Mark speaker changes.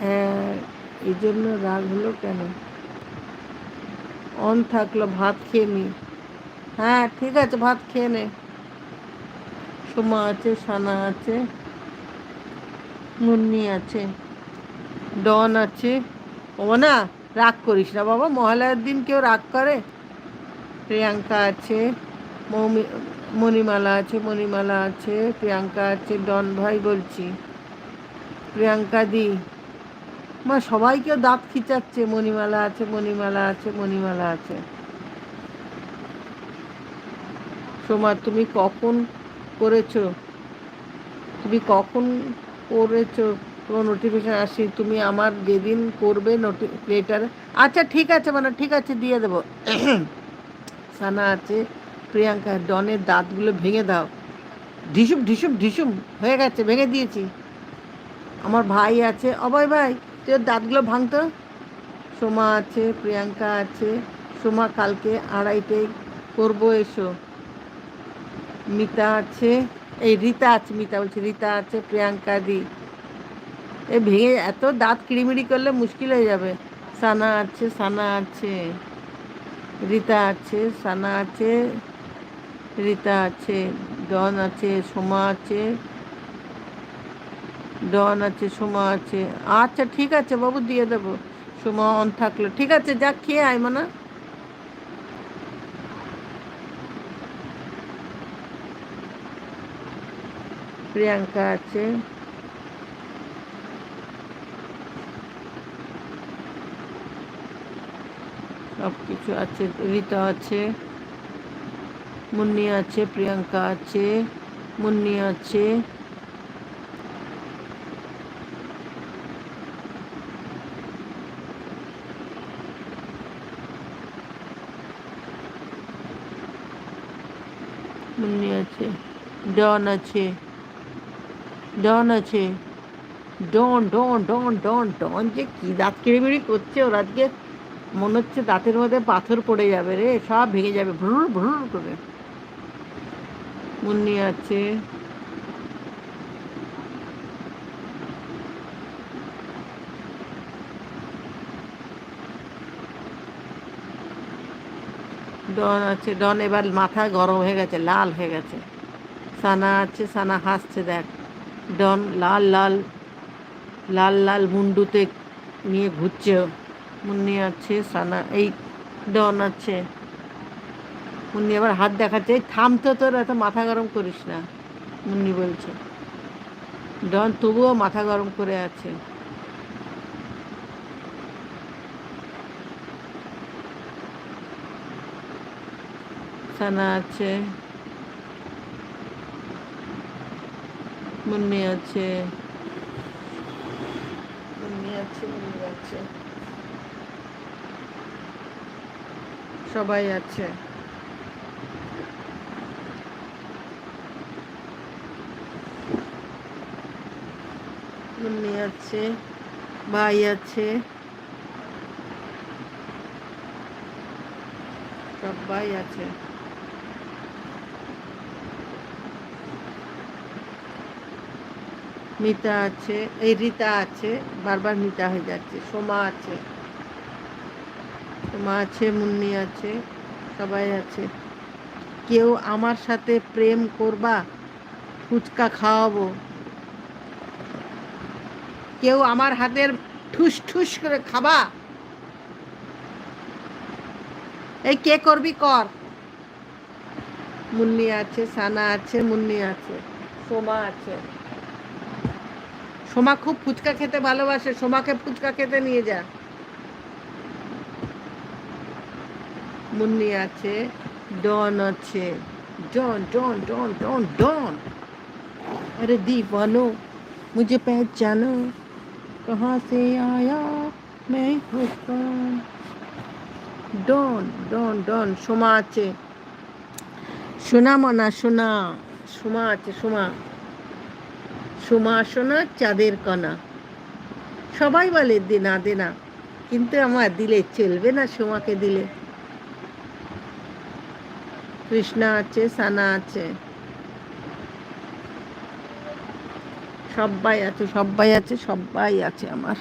Speaker 1: হ্যাঁ, এই জন্য রাগ হলো কেন? অন থাকলো, ভাত খেয়ে নি। হ্যাঁ ঠিক আছে, ভাত খেয়ে নে। সোমা আছে, সানা আছে, মুন্নি আছে, ডন আছে। ও না, রাগ করিস না বাবা, মহালয়ার দিন কেউ রাগ করে? প্রিয়াঙ্কা আছে, মণিমালা আছে, মণিমালা আছে, প্রিয়াঙ্কা আছে, ডন ভাই বলছি, প্রিয়াঙ্কা দি। মা সবাইকে দাঁত খিচাচ্ছে, মণিমালা আছে, মণিমালা আছে, মণিমালা আছে। সোমা তুমি কখন করেছো? তুমি কখন করেছো? কোনো নোটিফিকেশান আসি? তুমি আমার যেদিন করবে লেটার। আচ্ছা ঠিক আছে, মানে ঠিক আছে, দিয়ে দেবো। সানা আছে, প্রিয়াঙ্কা, ডনের দাঁতগুলো ভেঙে দাও। ঢিসুম ঢিসুম ঢিসুম হয়ে গেছে, ভেঙে দিয়েছি। আমার ভাই আছে, অভয় ভাই, তুই ওর দাঁতগুলো ভাঙতো। সোমা আছে, প্রিয়াঙ্কা আছে। সোমা কালকে 2:30টায় করবো, এসো। মিতা আছে, এই রীতা আছে, মিতা বলছে, রীতা আছে, প্রিয়াঙ্কা দি। এ ভেঙে এত দাঁত কিড়িমিড়ি করলে মুশকিল হয়ে যাবে। সানা আছে, সানা আছে, রীতা আছে, সানা আছে, রীতা আছে, ডন আছে, সোমা আছে, ডন আছে, সোমা আছে। আচ্ছা ঠিক আছে বাবু, দিয়ে দেবো। সোমা অন থাকলো, ঠিক আছে, যা খেয়ে আয় মানা। প্রিয়াঙ্কা আছে, সব কিছু আছে, রীতা আছে, মুন্নি আছে, প্রিয়াঙ্কা আছে, মুন্নি আছে, মুন্নি আছে, ডন আছে, ডন আছে, ডন ডন ডন ডন ডন যে কি দাঁত কিড়িমিড়ি করছে ওর আজকে, মনে হচ্ছে দাঁতের মধ্যে পাথর পড়ে যাবে রে, সব ভেঙে যাবে ভ্রুর ভ্রুর করে। মুন্নি আছে, ডন আছে, ডন এবার মাথা গরম হয়ে গেছে, লাল হয়ে গেছে। সানা আছে, সানা হাসছে দেখ। ডন লাল লাল, লাল লাল মুন্ডুতে নিয়ে ঘুরছে। মুন্নি আছে, সানা, এই ডন আছে। মুন্নি আবার হাত দেখাচ্ছে, এই থাম তো, তোর এত মাথা গরম করিস না, মুন্নি বলছে। ডন তবুও মাথা গরম করে আছে। সানা আছে, মুন্নি আছে, মুন্নি আছে, মুন্নি আছে, সবাই আছে। মুন্নি আছে, ভাই আছে, সবাই আছে। মিতা আছে, এই রীতা আছে, বারবার মিতা হয়ে যাচ্ছে। সোমা আছে, সোমা আছে, মুন্নি আছে, সবাই আছে। কেউ আমার সাথে প্রেম করবা? ফুচকা খাওয়াবো। কেউ আমার হাতের ঠুস ঠুস করে খাবা? এই কে করবি কর। মুন্নি আছে, সানা আছে, মুন্নি আছে, সোমা আছে। সোমা খুব ফুচকা খেতে ভালোবাসে, সোমাকে ফুচকা খেতে নিয়ে যা। মুন্নি আছে, ডন আছে, ডন ডন ডন ডন ডন। अरे दीवानो मुझे पहचानो, कहाँ से आया मैं हूँ कौन। ডন ডন ডন। সোমা আছে, সোনা মনা সোনা, সোমা আছে, সোমা, সোমা সোনা চাঁদের কণা। সবাই বলে দেনা দেনা, কিন্তু আমার দিলে চলবে না, সোমাকে দিলে। কৃষ্ণা আছে, সানা আছে, সবাই আছে, সবাই আছে, সবাই আছে আমার।